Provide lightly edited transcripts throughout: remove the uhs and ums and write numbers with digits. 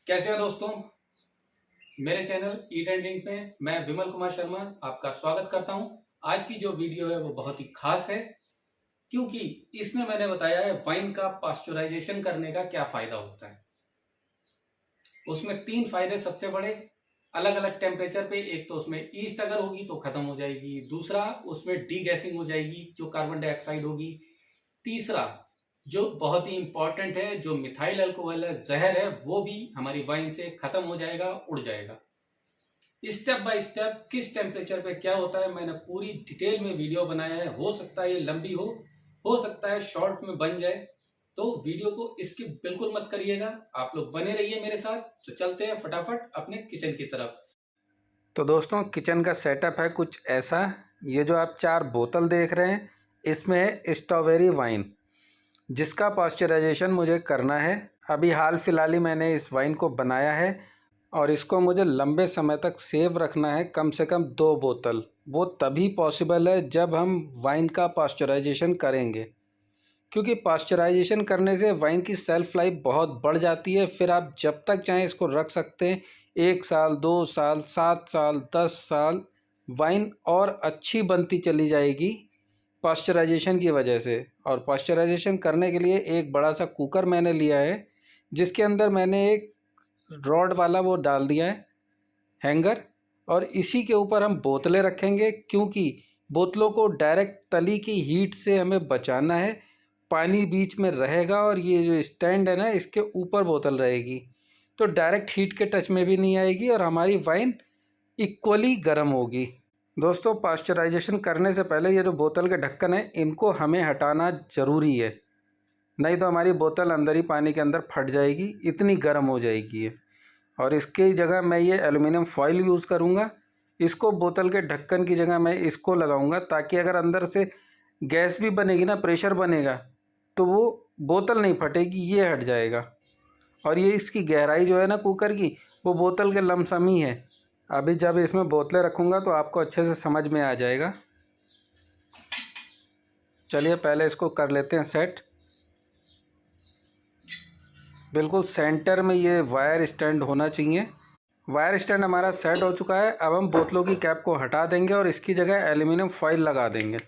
कैसे हो दोस्तों। मेरे चैनल ईट एंड ड्रिंक में मैं विमल कुमार शर्मा आपका स्वागत करता हूं। आज की जो वीडियो है वो बहुत ही खास है, क्योंकि इसमें मैंने बताया है वाइन का पास्चुराइजेशन करने का क्या फायदा होता है। उसमें 3 फायदे सबसे बड़े, अलग अलग टेम्परेचर पे। एक तो उसमें ईस्ट अगर होगी तो खत्म हो जाएगी, दूसरा उसमें डीगैसिंग हो जाएगी जो कार्बन डाइऑक्साइड होगी, तीसरा जो बहुत ही इंपॉर्टेंट है, जो मिथाइल अल्कोहल है, जहर है, वो भी हमारी वाइन से खत्म हो जाएगा, उड़ जाएगा। स्टेप बाय स्टेप किस टेम्परेचर पे क्या होता है मैंने पूरी डिटेल में वीडियो बनाया है। हो सकता है ये लंबी हो सकता है शॉर्ट में बन जाए, तो वीडियो को स्किप बिल्कुल मत करिएगा। आप लोग बने रहिए मेरे साथ। तो चलते हैं फटाफट अपने किचन की तरफ। तो दोस्तों, किचन का सेटअप है कुछ ऐसा। ये जो आप 4 बोतल देख रहे हैं, इसमें है स्ट्रॉबेरी वाइन, जिसका पास्चराइजेशन मुझे करना है। अभी हाल फिलहाल ही मैंने इस वाइन को बनाया है और इसको मुझे लंबे समय तक सेव रखना है, कम से कम 2 बोतल। वो तभी पॉसिबल है जब हम वाइन का पास्चराइजेशन करेंगे, क्योंकि पास्चराइजेशन करने से वाइन की सेल्फ लाइफ बहुत बढ़ जाती है। फिर आप जब तक चाहें इसको रख सकते हैं, 1 साल, 2 साल, 7 साल, 10 साल वाइन और अच्छी बनती चली जाएगी पास्चराइजेशन की वजह से। और पास्चराइजेशन करने के लिए एक बड़ा सा कुकर मैंने लिया है, जिसके अंदर मैंने एक रॉड वाला वो डाल दिया है हैंगर, और इसी के ऊपर हम बोतलें रखेंगे, क्योंकि बोतलों को डायरेक्ट तली की हीट से हमें बचाना है। पानी बीच में रहेगा और ये जो स्टैंड है ना, इसके ऊपर बोतल रहेगी, तो डायरेक्ट हीट के टच में भी नहीं आएगी और हमारी वाइन इक्वली गर्म होगी। दोस्तों, पास्चराइजेशन करने से पहले ये जो बोतल के ढक्कन है, इनको हमें हटाना ज़रूरी है, नहीं तो हमारी बोतल अंदर ही पानी के अंदर फट जाएगी, इतनी गर्म हो जाएगी ये। और इसकी जगह मैं ये एल्युमिनियम फॉइल यूज़ करूँगा। इसको बोतल के ढक्कन की जगह मैं इसको लगाऊंगा, ताकि अगर अंदर से गैस भी बनेगी ना, प्रेशर बनेगा, तो वो बोतल नहीं फटेगी, ये हट जाएगा। और ये इसकी गहराई जो है ना कुकर की, वो बोतल के लमसम ही है। अभी जब इसमें बोतलें रखूँगा तो आपको अच्छे से समझ में आ जाएगा। चलिए पहले इसको कर लेते हैं सेट। बिल्कुल सेंटर में ये वायर स्टैंड होना चाहिए। वायर स्टैंड हमारा सेट हो चुका है। अब हम बोतलों की कैप को हटा देंगे और इसकी जगह एल्युमिनियम फॉइल लगा देंगे।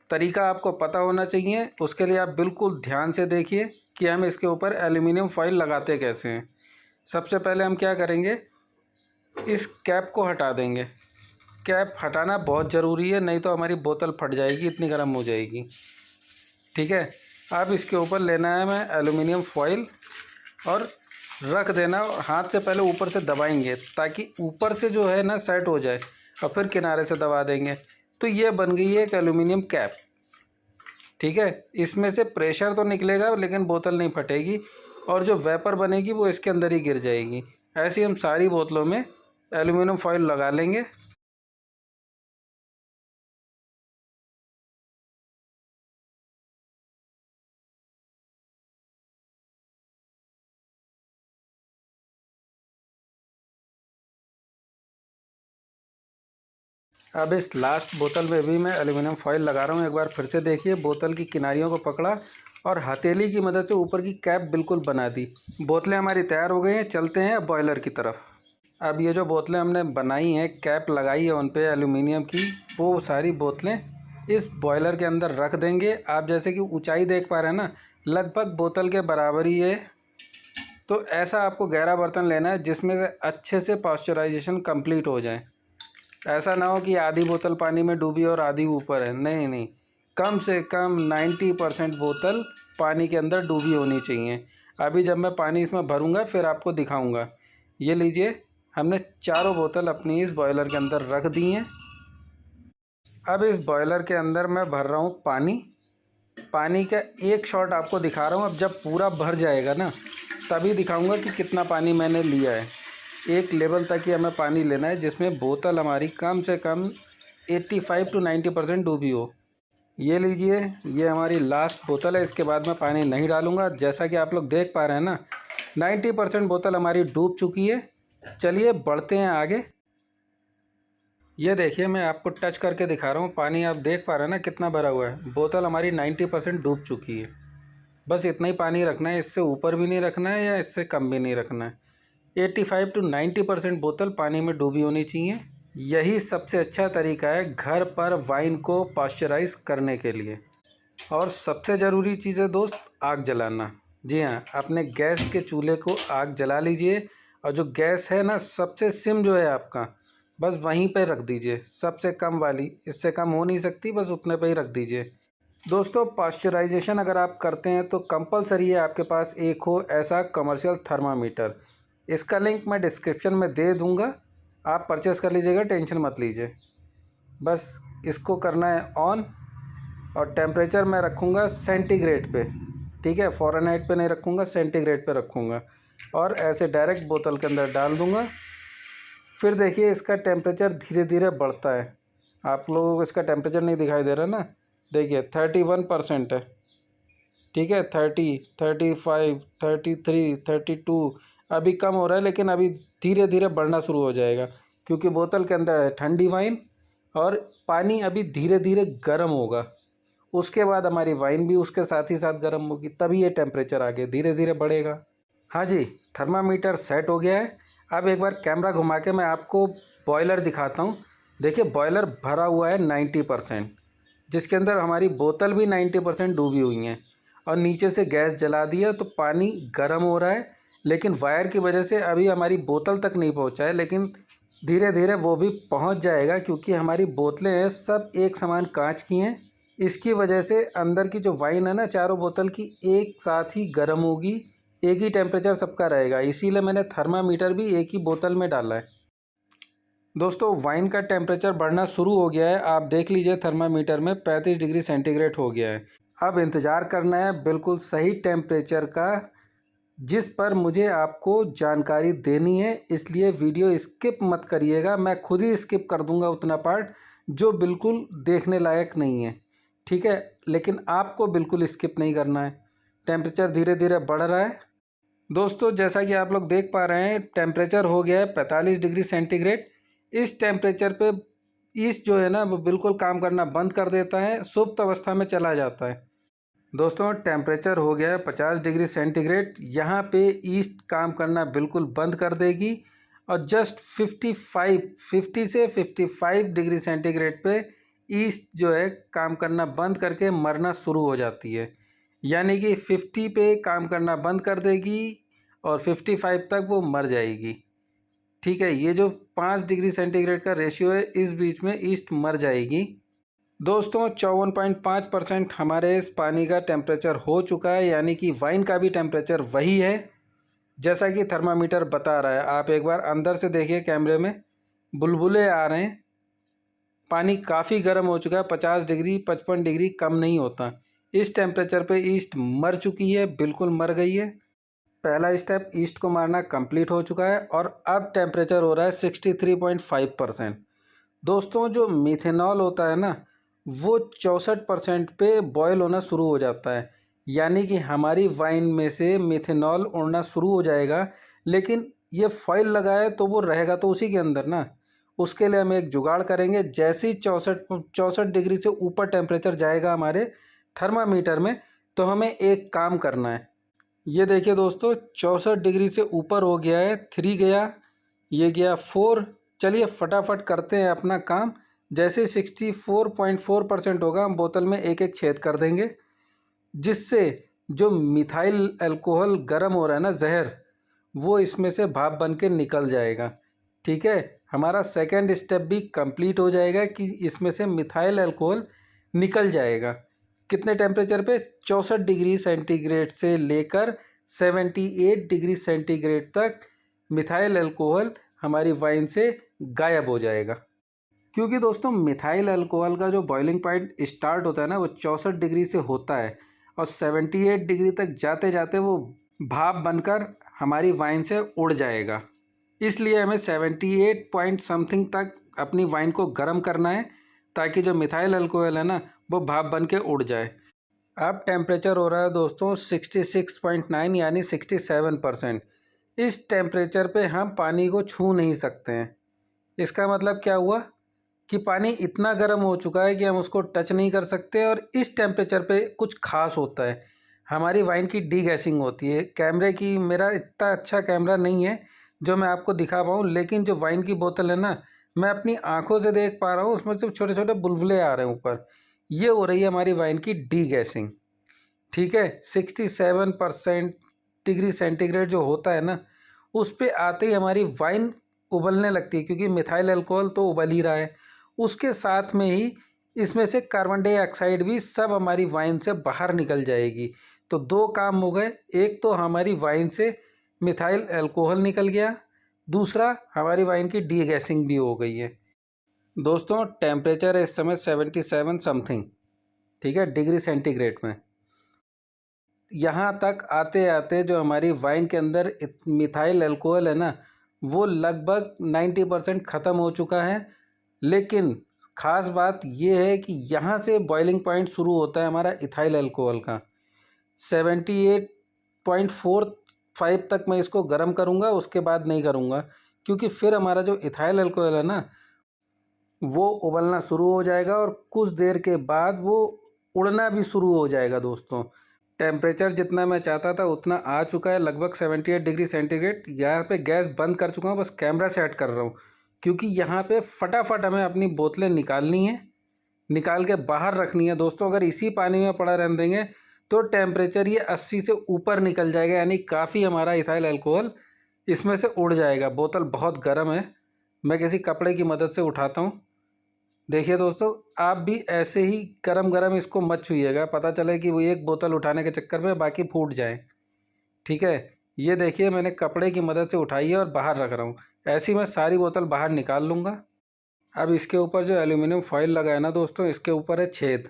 तरीका आपको पता होना चाहिए, उसके लिए आप बिल्कुल ध्यान से देखिए कि हम इसके ऊपर एल्युमिनियम फॉइल लगाते कैसे हैं। सबसे पहले हम क्या करेंगे, इस कैप को हटा देंगे। कैप हटाना बहुत ज़रूरी है, नहीं तो हमारी बोतल फट जाएगी, इतनी गर्म हो जाएगी। ठीक है, अब इसके ऊपर लेना है हमें एल्युमिनियम फॉइल और रख देना। हाथ से पहले ऊपर से दबाएंगे, ताकि ऊपर से जो है ना सेट हो जाए, और फिर किनारे से दबा देंगे। तो ये बन गई है एक एल्युमिनियम कैप। ठीक है, इसमें से प्रेशर तो निकलेगा लेकिन बोतल नहीं फटेगी, और जो वेपर बनेगी वो इसके अंदर ही गिर जाएगी। ऐसे ही हम सारी बोतलों में एल्युमिनियम फॉइल लगा लेंगे। अब इस लास्ट बोतल में भी मैं एल्युमिनियम फॉइल लगा रहा हूँ। एक बार फिर से देखिए, बोतल की किनारियों को पकड़ा और हथेली की मदद से ऊपर की कैप बिल्कुल बना दी। बोतलें हमारी तैयार हो गई हैं। चलते हैं बॉयलर की तरफ। अब ये जो बोतलें हमने बनाई हैं, कैप लगाई है उन पे एल्युमिनियम की, वो सारी बोतलें इस बॉयलर के अंदर रख देंगे। आप जैसे कि ऊंचाई देख पा रहे हैं ना, लगभग बोतल के बराबर ही है। तो ऐसा आपको गहरा बर्तन लेना है जिसमें से अच्छे से पास्चराइजेशन कंप्लीट हो जाए। ऐसा ना हो कि आधी बोतल पानी में डूबी और आधी ऊपर है, नहीं नहीं, कम से कम 90% बोतल पानी के अंदर डूबी होनी चाहिए। अभी जब मैं पानी इसमें भरूंगा फिर आपको दिखाऊंगा। ये लीजिए, हमने चारों बोतल अपनी इस बॉयलर के अंदर रख दी हैं। अब इस बॉयलर के अंदर मैं भर रहा हूँ पानी। पानी का एक शॉट आपको दिखा रहा हूँ। अब जब पूरा भर जाएगा ना, तभी दिखाऊंगा कि कितना पानी मैंने लिया है। एक लेवल तक ही हमें पानी लेना है जिसमें बोतल हमारी कम से कम 85 to 90% डूबी हो। ये लीजिए, ये हमारी लास्ट बोतल है। इसके बाद मैं पानी नहीं डालूंगा। जैसा कि आप लोग देख पा रहे हैं ना, 90% बोतल हमारी डूब चुकी है। चलिए बढ़ते हैं आगे। ये देखिए, मैं आपको टच करके दिखा रहा हूँ। पानी आप देख पा रहे हैं ना कितना भरा हुआ है। बोतल हमारी 90% डूब चुकी है। बस इतना ही पानी रखना है, इससे ऊपर भी नहीं रखना है या इससे कम भी नहीं रखना है। 85 to 90% बोतल पानी में डूबी होनी चाहिए। यही सबसे अच्छा तरीका है घर पर वाइन को पाश्चराइज करने के लिए। और सबसे ज़रूरी चीज़ है दोस्त, आग जलाना। जी हाँ, अपने गैस के चूल्हे को आग जला लीजिए और जो गैस है ना, सबसे सिम जो है आपका, बस वहीं पे रख दीजिए, सबसे कम वाली, इससे कम हो नहीं सकती, बस उतने पे ही रख दीजिए। दोस्तों, पाश्चराइजेशन अगर आप करते हैं तो कंपलसरी है आपके पास एक हो ऐसा कमर्शियल थर्मामीटर। इसका लिंक मैं डिस्क्रिप्शन में दे दूंगा, आप परचेस कर लीजिएगा, टेंशन मत लीजिए। बस इसको करना है ऑन, और टेम्परेचर मैं रखूँगा सेंटीग्रेड पे, ठीक है, फ़ारेनहाइट पे नहीं रखूँगा, सेंटीग्रेड पे रखूँगा, और ऐसे डायरेक्ट बोतल के अंदर डाल दूँगा। फिर देखिए इसका टेम्परेचर धीरे धीरे बढ़ता है। आप लोगों को इसका टेम्परेचर नहीं दिखाई दे रहा ना, देखिए 31% है, ठीक है, 30, 35, 33, 32, अभी कम हो रहा है, लेकिन अभी धीरे धीरे बढ़ना शुरू हो जाएगा, क्योंकि बोतल के अंदर है ठंडी वाइन और पानी अभी धीरे धीरे गर्म होगा। उसके बाद हमारी वाइन भी उसके साथ ही साथ गर्म होगी, तभी ये टेम्परेचर आगे धीरे धीरे बढ़ेगा। हाँ जी, थर्मामीटर सेट हो गया है। अब एक बार कैमरा घुमा के मैं आपको बॉयलर दिखाता हूँ। देखिए बॉयलर भरा हुआ है 90%, जिसके अंदर हमारी बोतल भी 90% डूबी हुई हैं, और नीचे से गैस जला दिया तो पानी गर्म हो रहा है, लेकिन वायर की वजह से अभी हमारी बोतल तक नहीं पहुँचा है, लेकिन धीरे धीरे वो भी पहुँच जाएगा, क्योंकि हमारी बोतलें हैं सब एक समान कांच की हैं। इसकी वजह से अंदर की जो वाइन है ना, चारों बोतल की एक साथ ही गर्म होगी, एक ही टेम्परेचर सबका रहेगा, इसीलिए मैंने थर्मामीटर भी एक ही बोतल में डाला है। दोस्तों, वाइन का टेम्परेचर बढ़ना शुरू हो गया है, आप देख लीजिए थर्मामीटर में 35 डिग्री सेंटीग्रेड हो गया है। अब इंतज़ार करना है बिल्कुल सही टेम्परेचर का, जिस पर मुझे आपको जानकारी देनी है, इसलिए वीडियो स्किप मत करिएगा। मैं खुद ही स्किप कर दूंगा उतना पार्ट जो बिल्कुल देखने लायक नहीं है, ठीक है, लेकिन आपको बिल्कुल स्किप नहीं करना है। टेम्परेचर धीरे धीरे बढ़ रहा है दोस्तों, जैसा कि आप लोग देख पा रहे हैं, टेम्परेचर हो गया है 45 डिग्री सेंटीग्रेड। इस टेम्परेचर पे ईस्ट जो है ना, वो बिल्कुल काम करना बंद कर देता है, सुप्त अवस्था में चला जाता है। दोस्तों, टेम्परेचर हो गया है 50 डिग्री सेंटीग्रेड। यहाँ पे ईस्ट काम करना बिल्कुल बंद कर देगी, और जस्ट 50 से 55 डिग्री सेंटीग्रेड पे ईस्ट जो है काम करना बंद करके मरना शुरू हो जाती है। यानी कि 50 पे काम करना बंद कर देगी और 55 तक वो मर जाएगी, ठीक है। ये जो 5 डिग्री सेंटीग्रेड का रेशियो है, इस बीच में ईस्ट मर जाएगी। दोस्तों, 54.5% हमारे इस पानी का टेम्परेचर हो चुका है, यानी कि वाइन का भी टेम्परेचर वही है जैसा कि थर्मामीटर बता रहा है। आप एक बार अंदर से देखिए, कैमरे में बुलबुले आ रहे हैं, पानी काफ़ी गर्म हो चुका है, 50 डिग्री 55 डिग्री कम नहीं होता। इस टेम्परेचर पे ईस्ट मर चुकी है, बिल्कुल मर गई है। पहला स्टेप ईस्ट को मारना कंप्लीट हो चुका है, और अब टेम्परेचर हो रहा है 63.5%। दोस्तों, जो मिथेनॉल होता है ना, वो 64% पे बॉयल होना शुरू हो जाता है, यानी कि हमारी वाइन में से मिथेनॉल उड़ना शुरू हो जाएगा। लेकिन ये फॉइल लगा है तो वो रहेगा तो उसी के अंदर ना। उसके लिए हम एक जुगाड़ करेंगे, जैसे ही 64 डिग्री से ऊपर टेम्परेचर जाएगा हमारे थर्मामीटर में, तो हमें एक काम करना है। ये देखिए दोस्तों, 64 डिग्री से ऊपर हो गया है, 3 गया, ये गया 4। चलिए फटाफट करते हैं अपना काम। जैसे 64.4% होगा, हम बोतल में एक एक छेद कर देंगे, जिससे जो मिथाइल अल्कोहल गर्म हो रहा है ना, जहर, वो इसमें से भाप बन के निकल जाएगा, ठीक है। हमारा सेकंड स्टेप भी कंप्लीट हो जाएगा कि इसमें से मिथाइल अल्कोहल निकल जाएगा। कितने टेम्परेचर पे? 64 डिग्री सेंटीग्रेड से लेकर 78 डिग्री सेंटीग्रेड तक मिथाइल अल्कोहल हमारी वाइन से गायब हो जाएगा। क्योंकि दोस्तों, मिथाइल अल्कोहल का जो बॉइलिंग पॉइंट स्टार्ट होता है ना, वो 64 डिग्री से होता है, और 78 डिग्री तक जाते जाते वो भाप बनकर हमारी वाइन से उड़ जाएगा। इसलिए हमें 78 पॉइंट समथिंग तक अपनी वाइन को गर्म करना है, ताकि जो मिथाइल अल्कोहल है ना, वो भाप बन के उड़ जाए। अब टेम्परेचर हो रहा है दोस्तों 66.9 यानी 67%। इस टेम्परेचर पे हम पानी को छू नहीं सकते हैं। इसका मतलब क्या हुआ कि पानी इतना गर्म हो चुका है कि हम उसको टच नहीं कर सकते। और इस टेम्परेचर पे कुछ खास होता है, हमारी वाइन की डी गैसिंग होती है। कैमरे की, मेरा इतना अच्छा कैमरा नहीं है जो मैं आपको दिखा पाऊँ, लेकिन जो वाइन की बोतल है ना, मैं अपनी आंखों से देख पा रहा हूँ उसमें सिर्फ छोटे छोटे बुलबुले आ रहे हैं ऊपर। ये हो रही है हमारी वाइन की डी गैसिंग। ठीक है, 67% डिग्री सेंटीग्रेड जो होता है ना, उस पे आते ही हमारी वाइन उबलने लगती है, क्योंकि मिथाइल अल्कोहल तो उबल ही रहा है, उसके साथ में ही इसमें से कार्बन डाइऑक्साइड भी सब हमारी वाइन से बाहर निकल जाएगी। तो दो काम हो गए, एक तो हमारी वाइन से मिथाइल अल्कोहल निकल गया, दूसरा हमारी वाइन की डी गैसिंग भी हो गई है। दोस्तों टेम्परेचर है इस समय 77 समथिंग, ठीक है, डिग्री सेंटीग्रेड में। यहाँ तक आते आते जो हमारी वाइन के अंदर मिथाइल अल्कोहल है ना, वो लगभग 90% ख़त्म हो चुका है। लेकिन ख़ास बात ये है कि यहाँ से बॉइलिंग पॉइंट शुरू होता है हमारा इथाइल अल्कोहल का। 78.45 तक मैं इसको गर्म करूँगा, उसके बाद नहीं करूँगा, क्योंकि फिर हमारा जो इथाइल अल्कोहल है ना, वो उबलना शुरू हो जाएगा और कुछ देर के बाद वो उड़ना भी शुरू हो जाएगा। दोस्तों टेम्परेचर जितना मैं चाहता था उतना आ चुका है, लगभग 78 डिग्री सेंटीग्रेड। यहाँ पे गैस बंद कर चुका हूँ, बस कैमरा सेट कर रहा हूँ, क्योंकि यहाँ पे फटाफट हमें अपनी बोतलें निकालनी है, निकाल के बाहर रखनी है। दोस्तों अगर इसी पानी में पड़ा रहने देंगे तो टेम्परेचर ये 80 से ऊपर निकल जाएगा, यानी काफ़ी हमारा इथाइल अल्कोहल इसमें से उड़ जाएगा। बोतल बहुत गर्म है, मैं किसी कपड़े की मदद से उठाता हूँ। देखिए दोस्तों, आप भी ऐसे ही गरम गरम इसको मत छूइएगा, पता चले कि वो एक बोतल उठाने के चक्कर में बाकी फूट जाए। ठीक है, ये देखिए मैंने कपड़े की मदद से उठाई है और बाहर रख रहा हूँ। ऐसे ही मैं सारी बोतल बाहर निकाल लूँगा। अब इसके ऊपर जो एल्यूमिनियम फॉइल लगा है ना दोस्तों, इसके ऊपर है छेद।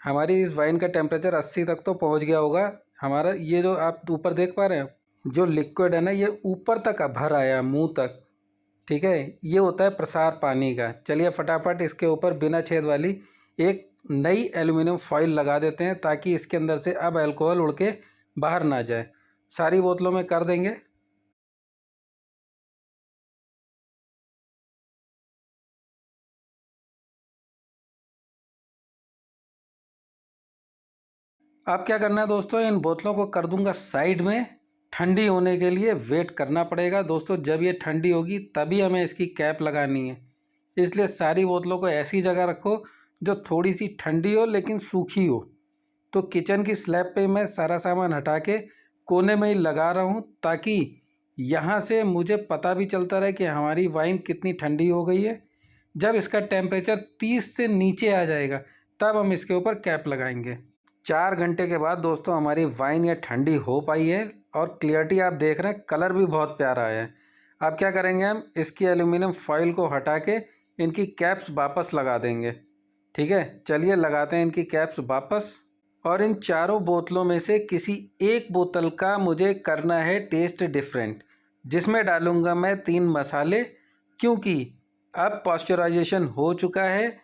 हमारी इस वाइन का टेम्परेचर 80 तक तो पहुँच गया होगा। हमारा ये जो आप ऊपर देख पा रहे हैं, जो लिक्विड है ना, ये ऊपर तक भर आया मुँह तक। ठीक है, ये होता है प्रसार पानी का। चलिए फटाफट इसके ऊपर बिना छेद वाली एक नई एल्युमिनियम फॉइल लगा देते हैं, ताकि इसके अंदर से अब अल्कोहल उड़ के बाहर ना जाए। सारी बोतलों में कर देंगे। अब क्या करना है दोस्तों, इन बोतलों को कर दूंगा साइड में, ठंडी होने के लिए वेट करना पड़ेगा। दोस्तों जब ये ठंडी होगी तभी हमें इसकी कैप लगानी है, इसलिए सारी बोतलों को ऐसी जगह रखो जो थोड़ी सी ठंडी हो लेकिन सूखी हो। तो किचन की स्लैब पे मैं सारा सामान हटा के कोने में ही लगा रहा हूँ, ताकि यहाँ से मुझे पता भी चलता रहे कि हमारी वाइन कितनी ठंडी हो गई है। जब इसका टेम्परेचर 30 से नीचे आ जाएगा तब हम इसके ऊपर कैप लगाएंगे। 4 घंटे के बाद दोस्तों हमारी वाइन ये ठंडी हो पाई है और क्लियरिटी आप देख रहे हैं, कलर भी बहुत प्यारा आया है। अब क्या करेंगे, हम इसकी एल्यूमिनियम फॉइल को हटा के इनकी कैप्स वापस लगा देंगे। ठीक है, चलिए लगाते हैं इनकी कैप्स वापस। और इन चारों बोतलों में से किसी एक बोतल का मुझे करना है टेस्ट डिफरेंट, जिसमें डालूंगा मैं 3 मसाले, क्योंकि अब पॉस्चराइजेशन हो चुका है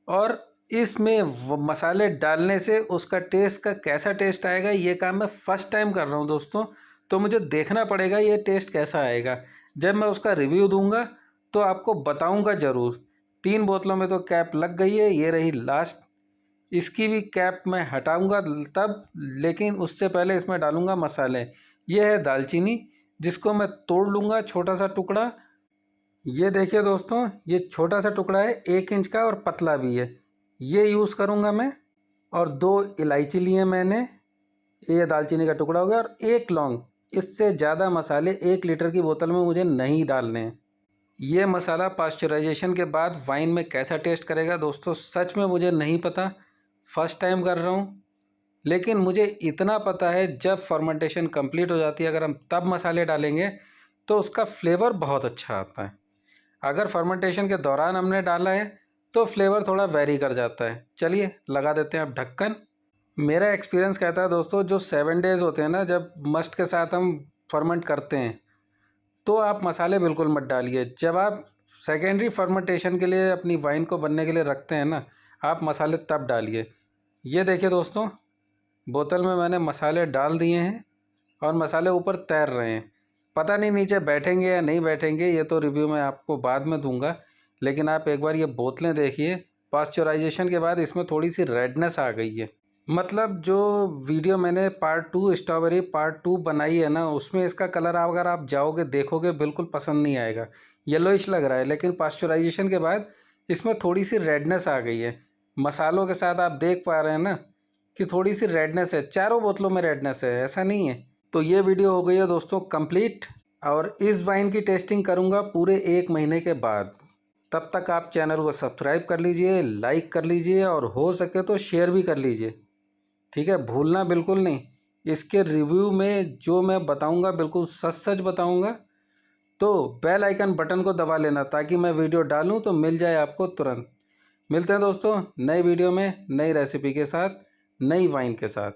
और इसमें मसाले डालने से उसका टेस्ट का कैसा टेस्ट आएगा, ये काम मैं फर्स्ट टाइम कर रहा हूँ दोस्तों। तो मुझे देखना पड़ेगा ये टेस्ट कैसा आएगा। जब मैं उसका रिव्यू दूंगा तो आपको बताऊंगा ज़रूर। 3 बोतलों में तो कैप लग गई है, ये रही लास्ट। इसकी भी कैप मैं हटाऊंगा तब, लेकिन उससे पहले इसमें डालूंगा मसाले। ये है दालचीनी, जिसको मैं तोड़ लूँगा छोटा सा टुकड़ा। ये देखिए दोस्तों, ये छोटा सा टुकड़ा है 1 इंच का और पतला भी है, ये यूज़ करूँगा मैं। और 2 इलायची लिए मैंने, ये दालचीनी का टुकड़ा हो गया, और 1 लौंग। इससे ज़्यादा मसाले 1 लीटर की बोतल में मुझे नहीं डालने हैं। ये मसाला पास्चराइजेशन के बाद वाइन में कैसा टेस्ट करेगा दोस्तों, सच में मुझे नहीं पता, फर्स्ट टाइम कर रहा हूँ। लेकिन मुझे इतना पता है, जब फर्मेंटेशन कंप्लीट हो जाती है अगर हम तब मसाले डालेंगे तो उसका फ्लेवर बहुत अच्छा आता है। अगर फर्मेंटेशन के दौरान हमने डाला है तो फ्लेवर थोड़ा वेरी कर जाता है। चलिए लगा देते हैं अब ढक्कन। मेरा एक्सपीरियंस कहता है दोस्तों, जो 7 डेज़ होते हैं ना, जब मस्ट के साथ हम फर्मेंट करते हैं, तो आप मसाले बिल्कुल मत डालिए। जब आप सेकेंडरी फर्मेंटेशन के लिए अपनी वाइन को बनने के लिए रखते हैं ना, आप मसाले तब डालिए। ये देखिए दोस्तों, बोतल में मैंने मसाले डाल दिए हैं और मसाले ऊपर तैर रहे हैं। पता नहीं नीचे बैठेंगे या नहीं बैठेंगे, ये तो रिव्यू मैं आपको बाद में दूंगा। लेकिन आप एक बार ये बोतलें देखिए, पास्चराइजेशन के बाद इसमें थोड़ी सी रेडनेस आ गई है। मतलब जो वीडियो मैंने पार्ट 2 स्ट्रॉबेरी पार्ट 2 बनाई है ना, उसमें इसका कलर अगर आप जाओगे देखोगे बिल्कुल पसंद नहीं आएगा, येलोइश लग रहा है। लेकिन पास्चराइजेशन के बाद इसमें थोड़ी सी रेडनेस आ गई है। मसालों के साथ आप देख पा रहे हैं ना कि थोड़ी सी रेडनेस है, चारों बोतलों में रेडनेस है, ऐसा नहीं है। तो ये वीडियो हो गई है दोस्तों कंप्लीट, और इस वाइन की टेस्टिंग करूँगा पूरे 1 महीने के बाद। तब तक आप चैनल को सब्सक्राइब कर लीजिए, लाइक कर लीजिए और हो सके तो शेयर भी कर लीजिए, ठीक है, भूलना बिल्कुल नहीं। इसके रिव्यू में जो मैं बताऊंगा बिल्कुल सच सच बताऊंगा। तो बेल आइकन बटन को दबा लेना ताकि मैं वीडियो डालूं तो मिल जाए आपको तुरंत। मिलते हैं दोस्तों नए वीडियो में, नई रेसिपी के साथ, नई वाइन के साथ।